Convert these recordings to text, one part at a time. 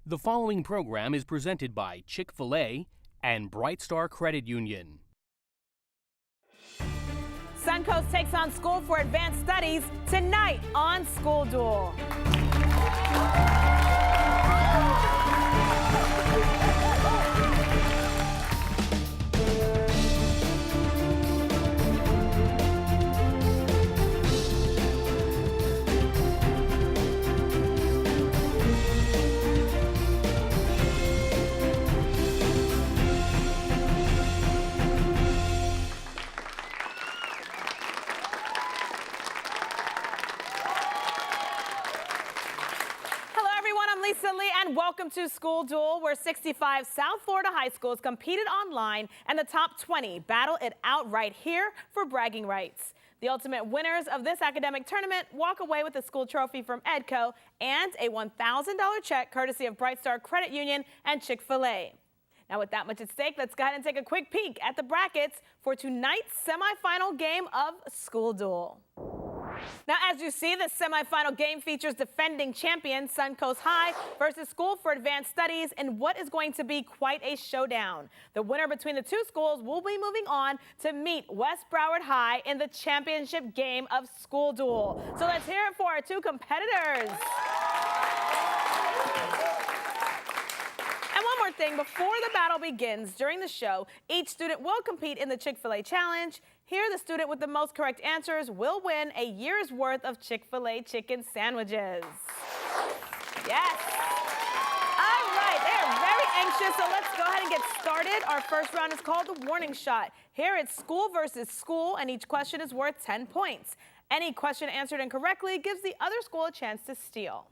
The following program is presented by Chick-fil-A and Bright Star Credit Union. Suncoast takes on School for Advanced Studies tonight on School Duel. And welcome to School Duel, where 65 South Florida high schools competed online and the top 20 battle it out right here for bragging rights. The ultimate winners of this academic tournament walk away with a school trophy from EDCO and a $1,000 check courtesy of Bright Star Credit Union and Chick-fil-A. Now, with that much at stake, let's go ahead and take a quick peek at the brackets for tonight's semifinal game of School Duel. Now, as you see, the semifinal game features defending champion Suncoast High versus School for Advanced Studies in what is going to be quite a showdown. The winner between the two schools will be moving on to meet West Broward High in the championship game of School Duel. So let's hear it for our two competitors. And one more thing, before the battle begins during the show, each student will compete in the Chick-fil-A challenge. Here, the student with the most correct answers will win a year's worth of Chick-fil-A chicken sandwiches. Yes. All right, they are very anxious, so let's go ahead and get started. Our first round is called the warning shot. Here, it's school versus school, and each question is worth 10 points. Any question answered incorrectly gives the other school a chance to steal.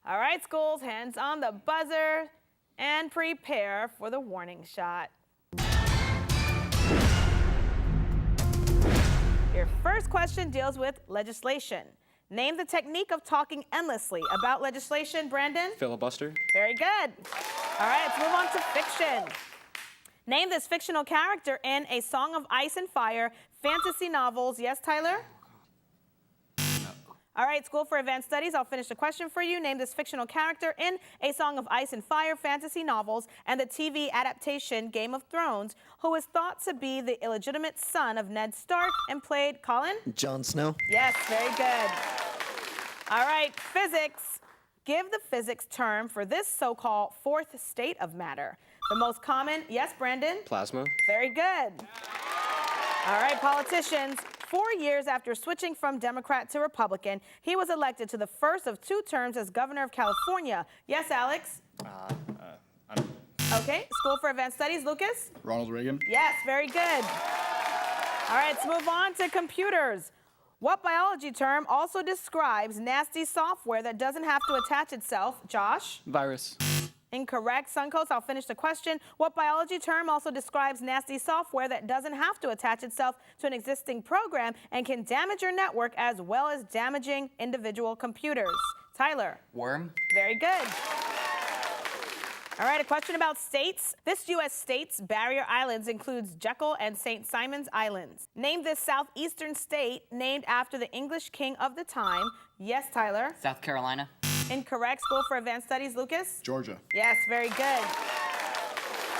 All right, schools, hands on the buzzer, and prepare for the warning shot. Your first question deals with legislation. Name the technique of talking endlessly about legislation, Brandon. Filibuster. Very good. All right, let's move on to fiction. Name this fictional character in A Song of Ice and Fire fantasy novels. Yes, Tyler? All right, School for Advanced Studies, I'll finish the question for you. Name this fictional character in A Song of Ice and Fire fantasy novels and the TV adaptation Game of Thrones, who is thought to be the illegitimate son of Ned Stark and played, Colin? Jon Snow. Yes, very good. All right, physics. Give the physics term for this so-called fourth state of matter. The most common, yes, Brandon? Plasma. Very good. All right, politicians. 4 years after switching from Democrat to Republican, he was elected to the first of 2 terms as governor of California. Yes, Alex? Okay, School for Advanced Studies, Lucas? Ronald Reagan. Yes, very good. All right, let's move on to computers. What biology term also describes nasty software that doesn't have to attach itself? Josh? Virus. Incorrect. Suncoast, I'll finish the question. What biology term also describes nasty software that doesn't have to attach itself to an existing program and can damage your network as well as damaging individual computers? Tyler? Worm. Very good. All right, a question about states. This U.S. state's barrier islands includes Jekyll and St. Simon's Islands. Name this southeastern state named after the English king of the time. Yes, Tyler? South Carolina. Incorrect. School for Advanced Studies, Lucas? Georgia. Yes, very good.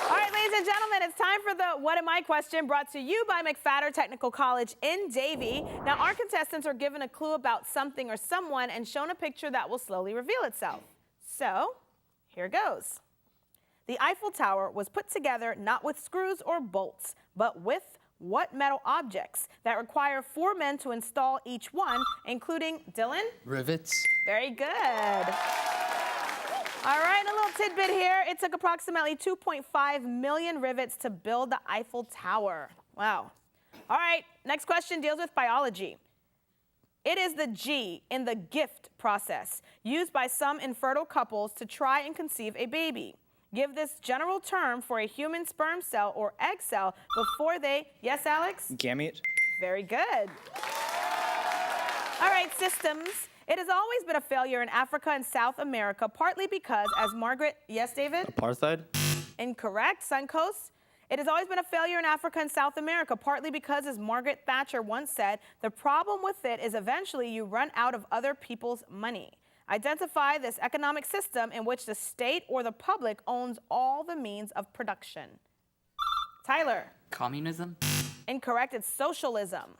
All right, ladies and gentlemen, it's time for the What Am I question, brought to you by McFadder Technical College in Davie. Now, our contestants are given a clue about something or someone and shown a picture that will slowly reveal itself. So, here goes. The Eiffel Tower was put together not with screws or bolts, but with what metal objects that require 4 men to install each one, including Dylan? Rivets. Very good. All right, a little tidbit here. It took approximately 2.5 million rivets to build the Eiffel Tower. Wow. All right, next question deals with biology. It is the G in the gift process used by some infertile couples to try and conceive a baby. Give this general term for a human sperm cell or egg cell before they, yes, Alex? Gamete. Very good. All right, systems. It has always been a failure in Africa and South America, partly because, as Margaret, yes, David? Apartheid. Incorrect. Suncoast. It has always been a failure in Africa and South America, partly because, as Margaret Thatcher once said, the problem with it is eventually you run out of other people's money. Identify this economic system in which the state or the public owns all the means of production. Tyler. Communism. Incorrect, it's socialism.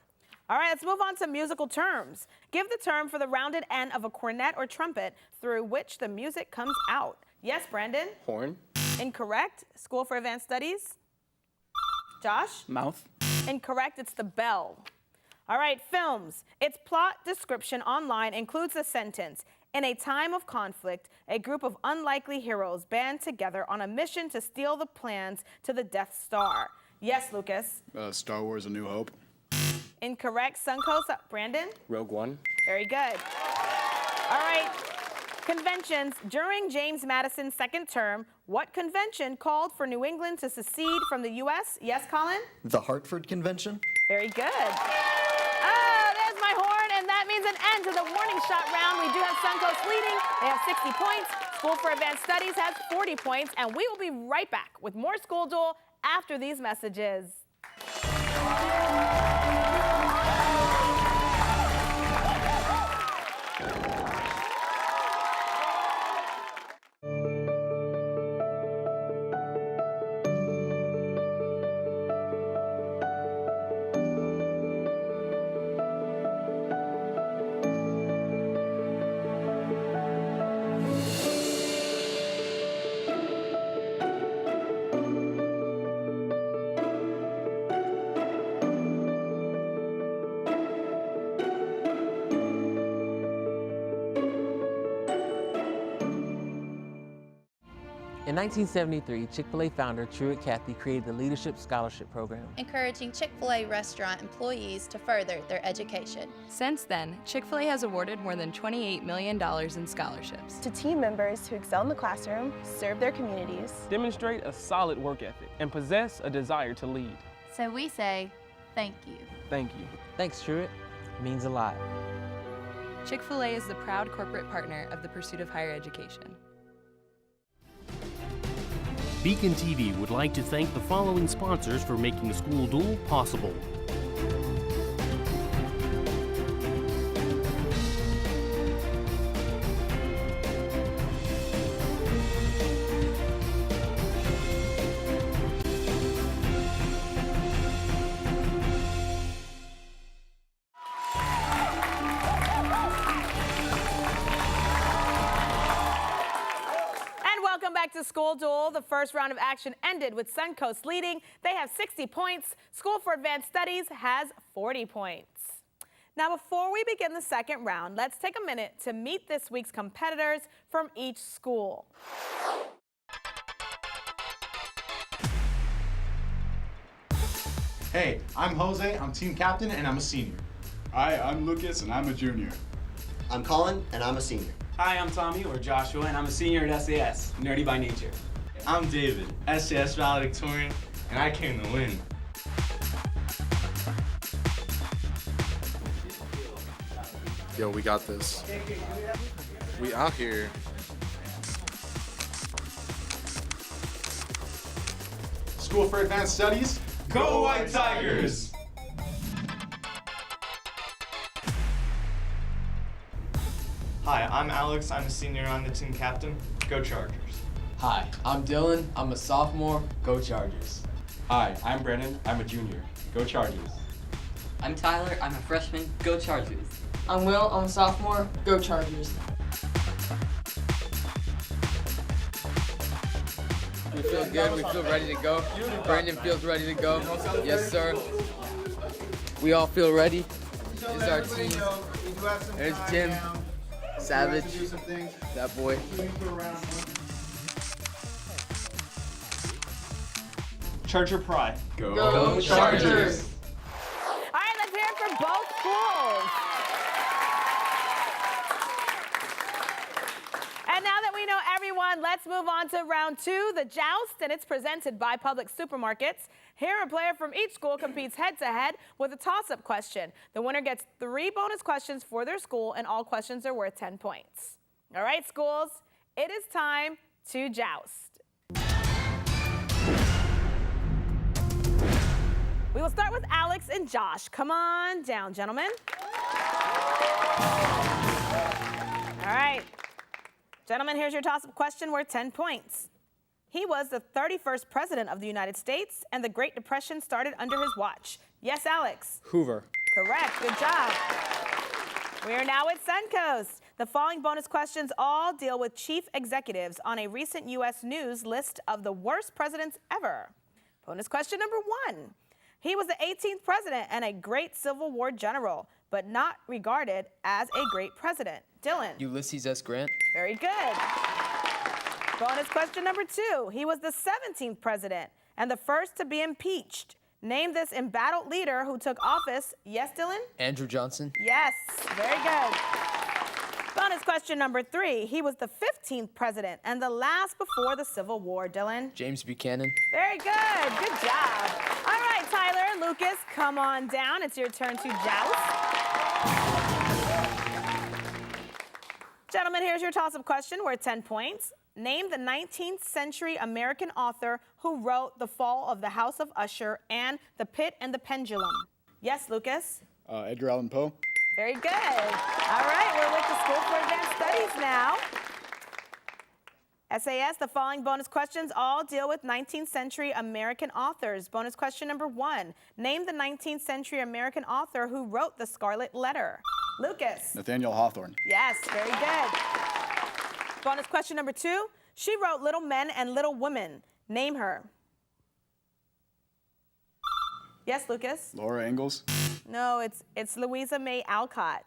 All right, let's move on to musical terms. Give the term for the rounded end of a cornet or trumpet through which the music comes out. Yes, Brandon? Horn. Incorrect. School for Advanced Studies? Josh? Mouth. Incorrect, it's the bell. All right, films. Its plot description online includes the sentence, "In a time of conflict, a group of unlikely heroes band together on a mission to steal the plans to the Death Star." Yes, Lucas? Star Wars: A New Hope. Incorrect. Suncoast. Brandon? Rogue One. Very good. All right. Conventions. During James Madison's second term, what convention called for New England to secede from the U.S.? Yes, Colin? The Hartford Convention. Very good. Oh, there's my horn, and that means an end to the warning shot round. We do have Suncoast leading. They have 60 points. School for Advanced Studies has 40 points, and we will be right back with more School Duel after these messages. In 1973, Chick-fil-A founder Truett Cathy created the Leadership Scholarship Program, encouraging Chick-fil-A restaurant employees to further their education. Since then, Chick-fil-A has awarded more than $28 million in scholarships to team members who excel in the classroom, serve their communities, demonstrate a solid work ethic, and possess a desire to lead. So we say, thank you. Thank you. Thanks, Truett. It means a lot. Chick-fil-A is the proud corporate partner of the pursuit of higher education. BECON-TV would like to thank the following sponsors for making School Duel possible. Welcome back to School Duel. The first round of action ended with Suncoast leading. They have 60 points. School for Advanced Studies has 40 points. Now, before we begin the second round, let's take a minute to meet this week's competitors from each school. Hey, I'm Jose, I'm team captain, and I'm a senior. Hi, I'm Lucas, and I'm a junior. I'm Colin, and I'm a senior. Hi, I'm Tommy, or Joshua, and I'm a senior at SAS, nerdy by nature. I'm David, SAS valedictorian, and I came to win. Yo, we got this. We out here. School for Advanced Studies, go White Tigers! Hi, I'm Alex. I'm a senior on the team captain. Go Chargers. Hi, I'm Dylan. I'm a sophomore. Go Chargers. Hi, I'm Brennan. I'm a junior. Go Chargers. I'm Tyler. I'm a freshman. Go Chargers. I'm Will. I'm a sophomore. Go Chargers. We feel good. We feel ready to go. Brandon feels ready to go. Yes, sir. We all feel ready. It's our team. There's Jim. Savage, that boy. Charger Pride. Go Chargers! All right, let's hear it for both schools. And now that we know everyone, let's move on to round two, the joust, and it's presented by Public Supermarkets. Here, a player from each school competes head-to-head with a toss-up question. The winner gets 3 bonus questions for their school, and all questions are worth 10 points. All right, schools, it is time to joust. We will start with Alex and Josh. Come on down, gentlemen. All right, Gentlemen, here's your toss-up question worth 10 points. He was the 31st president of the United States, and the Great Depression started under his watch. Yes, Alex? Hoover. Correct. Good job. We are now at Suncoast. The following bonus questions all deal with chief executives on a recent U.S. News list of the worst presidents ever. Bonus question number 1. He was the 18th president and a great Civil War general, but not regarded as a great president. Dylan. Ulysses S. Grant. Very good. Bonus question number 2. He was the 17th president and the first to be impeached. Name this embattled leader who took office. Yes, Dylan? Andrew Johnson. Yes, very good. Bonus question number 3. He was the 15th president and the last before the Civil War. Dylan? James Buchanan. Very good. Good job. All right, Tyler and Lucas, come on down. It's your turn to joust. Gentlemen, here's your toss-up question worth 10 points. Name the 19th century American author who wrote The Fall of the House of Usher and The Pit and the Pendulum. Yes, Lucas? Edgar Allan Poe. Very good. All right, we're with the School for Advanced Studies now. SAS, the following bonus questions all deal with 19th century American authors. Bonus question number 1. Name the 19th century American author who wrote The Scarlet Letter. Lucas? Nathaniel Hawthorne. Yes, very good. Bonus question number 2. She wrote Little Men and Little Women. Name her. Yes, Lucas? Laura Ingalls. No, it's Louisa May Alcott.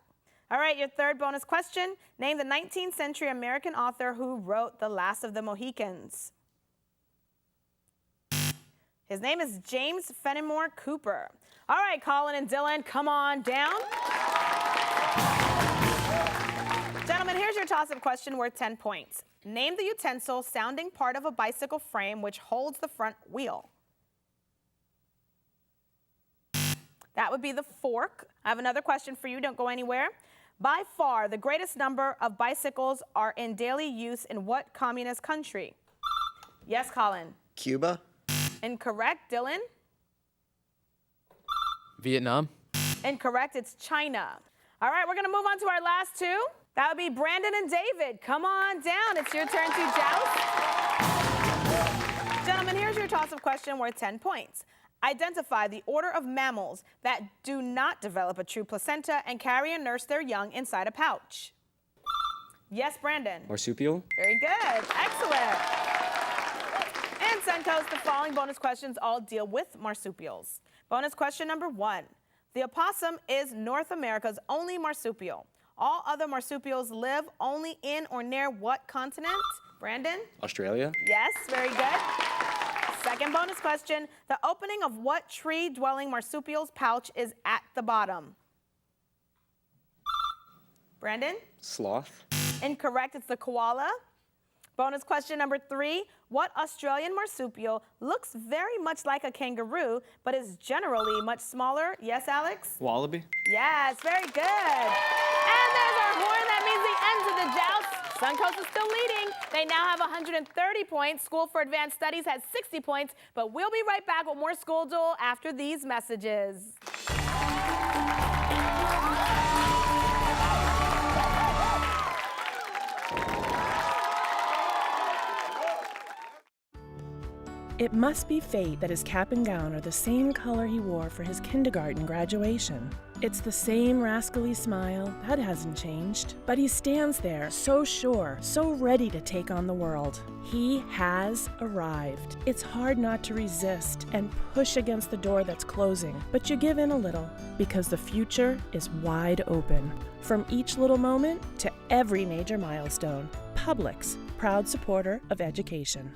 All right, your third bonus question. Name the 19th century American author who wrote The Last of the Mohicans. His name is James Fenimore Cooper. All right, Colin and Dylan, come on down. Gentlemen, here's your toss-up question worth 10 points. Name the utensil sounding part of a bicycle frame which holds the front wheel. That would be the fork. I have another question for you. Don't go anywhere. By far, the greatest number of bicycles are in daily use in what communist country? Yes, Colin. Cuba. Incorrect. Dylan? Vietnam. Incorrect. It's China. All right, we're going to move on to our last 2. That would be Brandon and David. Come on down. It's your turn to joust. Gentlemen, here's your toss-up question worth 10 points. Identify the order of mammals that do not develop a true placenta and carry and nurse their young inside a pouch. Yes, Brandon. Marsupial. Very good. Excellent. And Suncoast, the following bonus questions all deal with marsupials. Bonus question number 1. The opossum is North America's only marsupial. All other marsupials live only in or near what continent? Brandon? Australia. Yes, very good. Second bonus question. The opening of what tree-dwelling marsupial's pouch is at the bottom? Brandon? Sloth. Incorrect. It's the koala. Bonus question number 3. What Australian marsupial looks very much like a kangaroo, but is generally much smaller? Yes, Alex? Wallaby. Yes, very good. And there's our horn. That means the end of the joust. Suncoast is still leading. They now have 130 points. School for Advanced Studies has 60 points, but we'll be right back with more School Duel after these messages. It must be fate that his cap and gown are the same color he wore for his kindergarten graduation. It's the same rascally smile, that hasn't changed. But he stands there, so sure, so ready to take on the world. He has arrived. It's hard not to resist and push against the door that's closing, but you give in a little, because the future is wide open. From each little moment to every major milestone, Publix, proud supporter of education.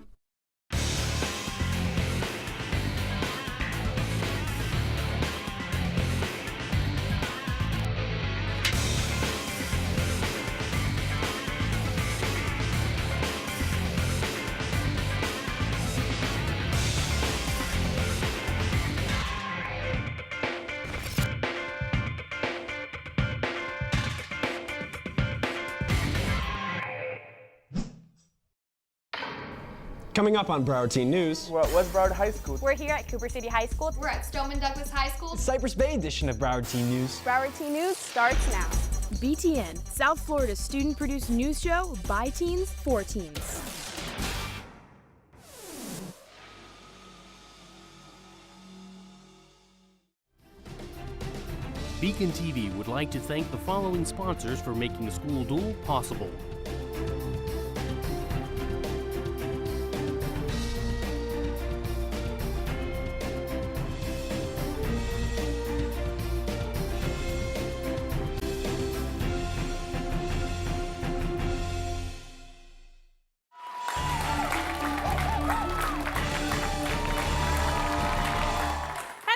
Coming up on Broward Teen News. We're at West Broward High School. We're here at Cooper City High School. We're at Stoneman Douglas High School. Cypress Bay edition of Broward Teen News. Broward Teen News starts now. BTN, South Florida's student-produced news show by teens for teens. BECON-TV would like to thank the following sponsors for making School Duel possible.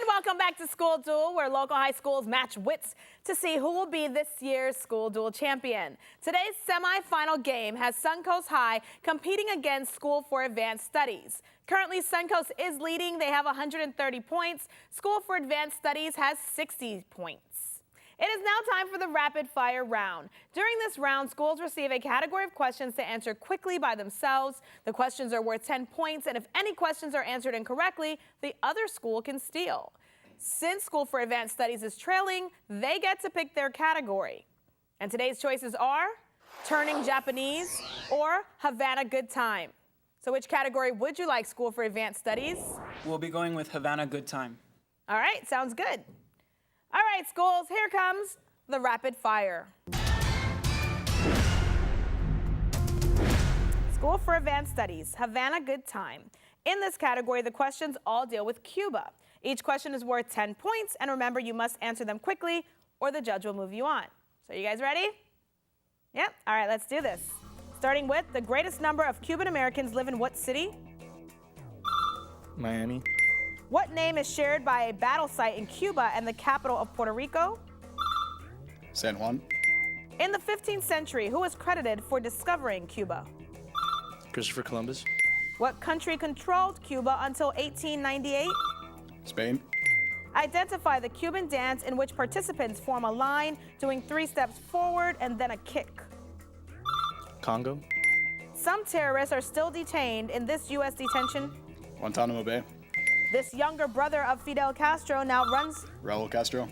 Welcome back to School Duel, where local high schools match wits to see who will be this year's School Duel champion. Today's semifinal game has Suncoast High competing against School for Advanced Studies. Currently, Suncoast is leading. They have 130 points. School for Advanced Studies has 60 points. It is now time for the rapid fire round. During this round, schools receive a category of questions to answer quickly by themselves. The questions are worth 10 points, and if any questions are answered incorrectly, the other school can steal. Since School for Advanced Studies is trailing, they get to pick their category. And today's choices are Turning Japanese or Havana Good Time. So which category would you like, School for Advanced Studies? We'll be going with Havana Good Time. All right, sounds good. All right, schools, here comes the rapid fire. School for Advanced Studies, Havana Good Time. In this category, the questions all deal with Cuba. Each question is worth 10 points, and remember, you must answer them quickly or the judge will move you on. So you guys ready? Yep, all right, let's do this. Starting with, the greatest number of Cuban Americans live in what city? Miami. What name is shared by a battle site in Cuba and the capital of Puerto Rico? San Juan. In the 15th century, who is credited for discovering Cuba? Christopher Columbus. What country controlled Cuba until 1898? Spain. Identify the Cuban dance in which participants form a line, doing 3 steps forward and then a kick. Congo. Some terrorists are still detained in this U.S. detention. Guantanamo Bay. This younger brother of Fidel Castro now runs. Raul Castro.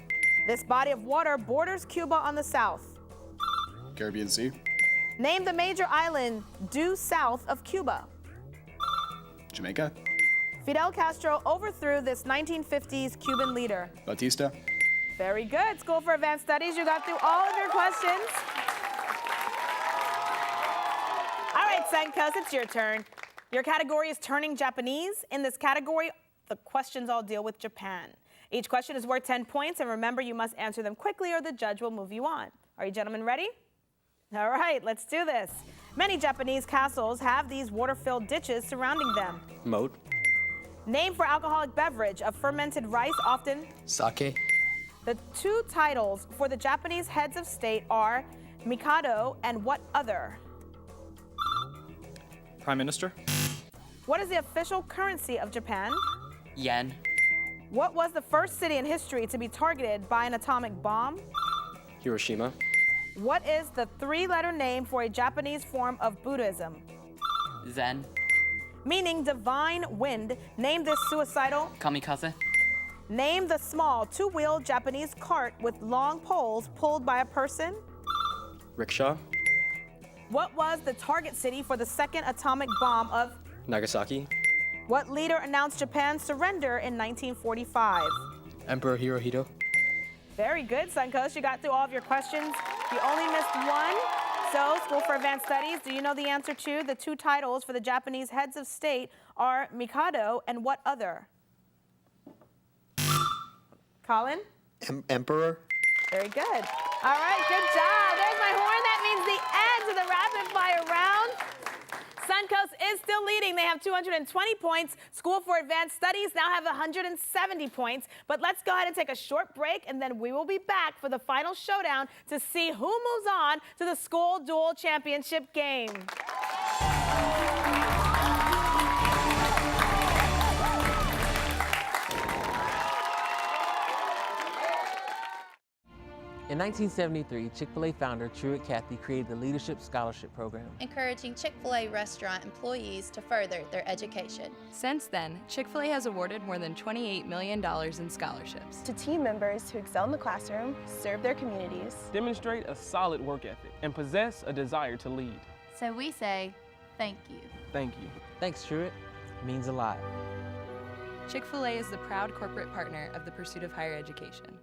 This body of water borders Cuba on the south. Caribbean Sea. Name the major island due south of Cuba. Jamaica. Fidel Castro overthrew this 1950s Cuban leader. Batista. Very good. School for Advanced Studies, you got through all of your questions. All right, Suncoast, it's your turn. Your category is Turning Japanese. In this category, the questions all deal with Japan. Each question is worth 10 points, and remember, you must answer them quickly or the judge will move you on. Are you gentlemen ready? All right, let's do this. Many Japanese castles have these water-filled ditches surrounding them. Moat. Name for alcoholic beverage of fermented rice, often. Sake. The 2 titles for the Japanese heads of state are Mikado and what other? Prime Minister. What is the official currency of Japan? Yen. What was the first city in history to be targeted by an atomic bomb? Hiroshima. What is the 3-letter name for a Japanese form of Buddhism? Zen. Meaning divine wind. Name this suicidal. Kamikaze. Name the small 2-wheeled Japanese cart with long poles pulled by a person. Rickshaw. What was the target city for the second atomic bomb of Nagasaki. What leader announced Japan's surrender in 1945? Emperor Hirohito. Very good, Suncoast. You got through all of your questions. You only missed one. So, School for Advanced Studies, do you know the answer to? The 2 titles for the Japanese heads of state are Mikado and what other? Colin? Emperor. Very good. All right, good job. There's my horn. That means the end of the rapid fire round. Suncoast is still leading. They have 220 points. School for Advanced Studies now have 170 points. But let's go ahead and take a short break, and then we will be back for the final showdown to see who moves on to the School Duel Championship game. In 1973, Chick-fil-A founder Truett Cathy created the Leadership Scholarship Program, encouraging Chick-fil-A restaurant employees to further their education. Since then, Chick-fil-A has awarded more than $28 million in scholarships To team members who excel in the classroom, serve their communities, demonstrate a solid work ethic, and possess a desire to lead. So we say, thank you. Thank you. Thanks, Truett. It means a lot. Chick-fil-A is the proud corporate partner of the pursuit of higher education.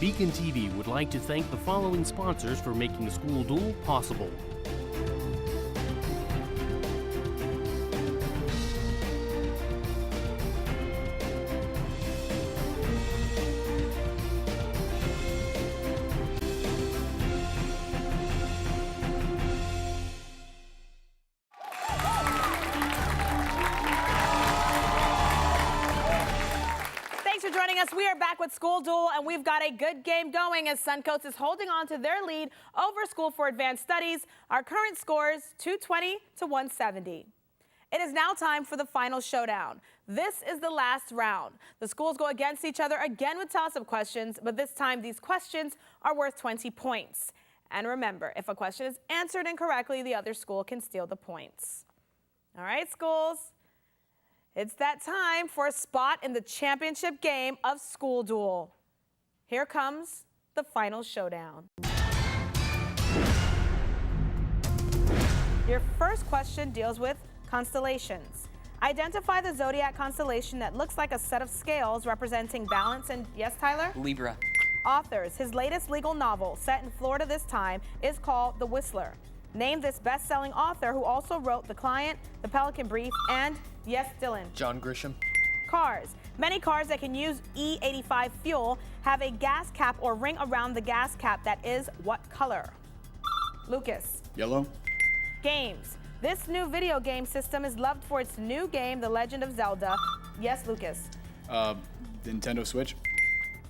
BECON-TV would like to thank the following sponsors for making School Duel possible. Joining us, we are back with School Duel, and we've got a good game going as Suncoast is holding on to their lead over School for Advanced Studies. Our current scores, 220 to 170. It is now time for the final showdown. This is the last round. The schools go against each other again with toss-up questions, but this time these questions are worth 20 points. And remember, if a question is answered incorrectly, the other school can steal the points. All right, schools. It's that time for a spot in the championship game of School Duel. Here comes the final showdown. Your first question deals with constellations. Identify the zodiac constellation that looks like a set of scales representing balance and, yes, Tyler? Libra. Authors. His latest legal novel, set in Florida this time, is called The Whistler. Name this best-selling author who also wrote The Client, The Pelican Brief, and, yes, Dylan? John Grisham. Cars. Many cars that can use E85 fuel have a gas cap or ring around the gas cap that is what color? Lucas. Yellow. Games. This new video game system is loved for its new game, The Legend of Zelda. Yes, Lucas. Nintendo Switch.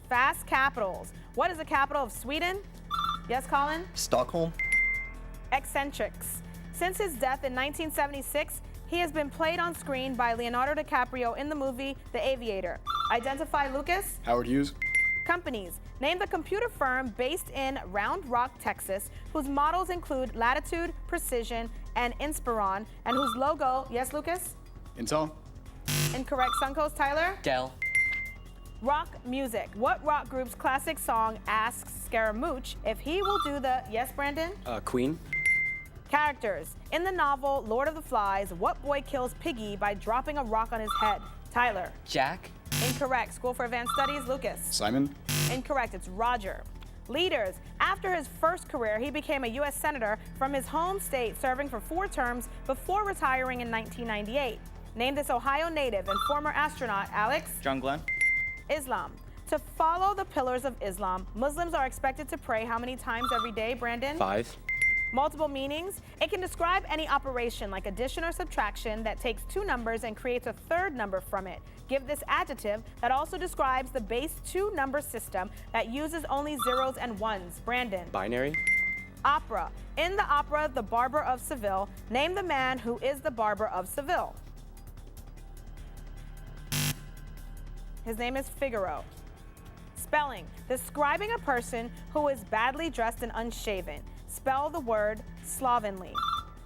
Fast capitals. What is the capital of Sweden? Yes, Colin? Stockholm. Eccentrics. Since his death in 1976, he has been played on screen by Leonardo DiCaprio in the movie The Aviator. Identify Lucas. Howard Hughes. Companies. Name the computer firm based in Round Rock, Texas, whose models include Latitude, Precision, and Inspiron, and whose logo, yes, Lucas? Intel. Incorrect. Suncoast, Tyler? Dell. Rock music. What rock group's classic song asks Scaramouche if he will do the, yes, Brandon? Queen. Characters. In the novel Lord of the Flies, what boy kills Piggy by dropping a rock on his head? Tyler. Jack. Incorrect. School for Advanced Studies, Lucas. Simon. Incorrect. It's Roger. Leaders. After his first career, he became a U.S. Senator from his home state, serving for 4 terms before retiring in 1998. Name this Ohio native and former astronaut, Alex. John Glenn. Islam. To follow the pillars of Islam, Muslims are expected to pray how many times every day, Brandon? 5. Multiple meanings. It can describe any operation like addition or subtraction that takes 2 numbers and creates a 3rd number from it. Give this adjective that also describes the base 2 number system that uses only 0s and 1s. Brandon. Binary. Opera. In the opera The Barber of Seville, name the man who is the Barber of Seville. His name is Figaro. Spelling. Describing a person who is badly dressed and unshaven. Spell the word slovenly.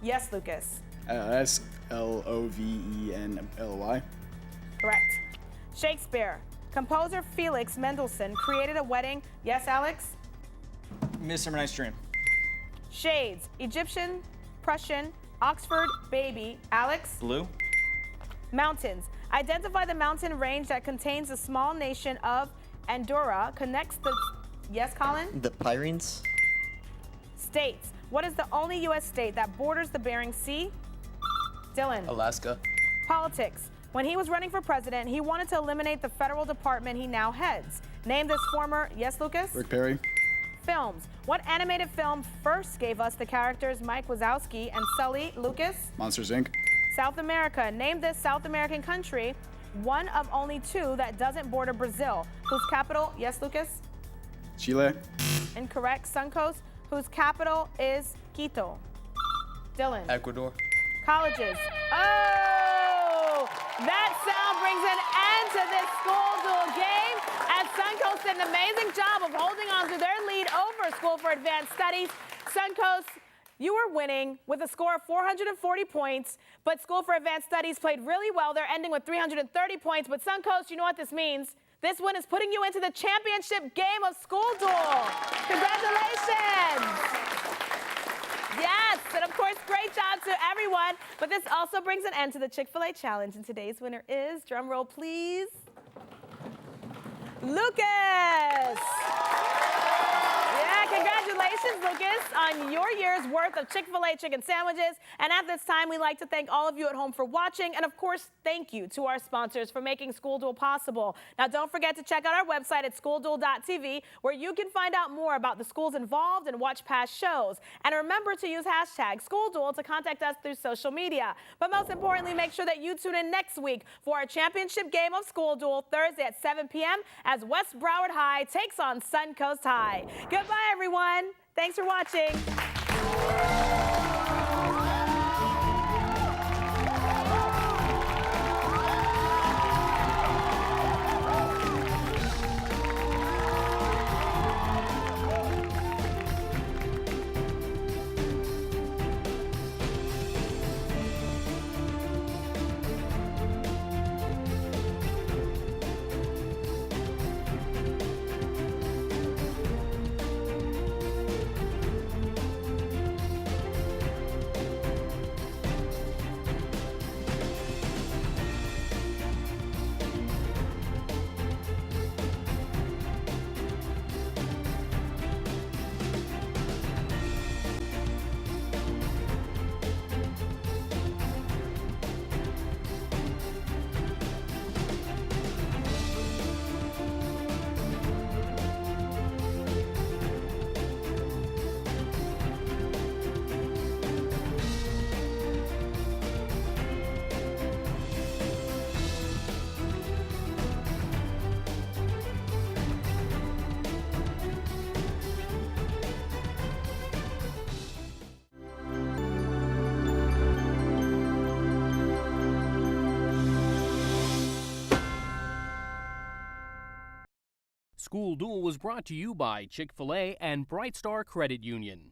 Yes, Lucas. Slovenly. Correct. Shakespeare. Composer Felix Mendelssohn created a wedding. Yes, Alex? Midsummer Night's Dream. Shades. Egyptian, Prussian, Oxford, baby. Alex? Blue. Mountains. Identify the mountain range that contains the small nation of Andorra, connects the... Yes, Colin? The Pyrenees. States. What is the only U.S. state that borders the Bering Sea? Dylan. Alaska. Politics. When he was running for president, he wanted to eliminate the federal department he now heads. Name this former, yes, Lucas? Rick Perry. Films. What animated film first gave us the characters Mike Wazowski and Sully, Lucas? Monsters, Inc. South America. Name this South American country, one of only two that doesn't border Brazil. Whose capital, yes, Lucas? Chile. Incorrect. Suncoast, whose capital is Quito. Dylan. Ecuador. Colleges. Oh! That sound brings an end to this school duel game as Suncoast did an amazing job of holding on to their lead over School for Advanced Studies. Suncoast, you were winning with a score of 440 points, but School for Advanced Studies played really well. They're ending with 330 points, but Suncoast, you know what this means. This win is putting you into the championship game of School Duel. Congratulations. Yes, and of course, great job to everyone. But this also brings an end to the Chick-fil-A Challenge, and today's winner is, drum roll please, Lucas. Yeah, congratulations, Lucas, on your year's worth of Chick-fil-A chicken sandwiches. And at this time, we'd like to thank all of you at home for watching. And of course, thank you to our sponsors for making School Duel possible. Now, don't forget to check out our website at schoolduel.tv, where you can find out more about the schools involved and watch past shows. And remember to use hashtag SchoolDuel to contact us through social media. But most importantly, make sure that you tune in next week for our championship game of School Duel Thursday at 7 p.m. as West Broward High takes on Suncoast High. Goodbye, everyone. Thanks for watching. School Duel was brought to you by Chick-fil-A and Bright Star Credit Union.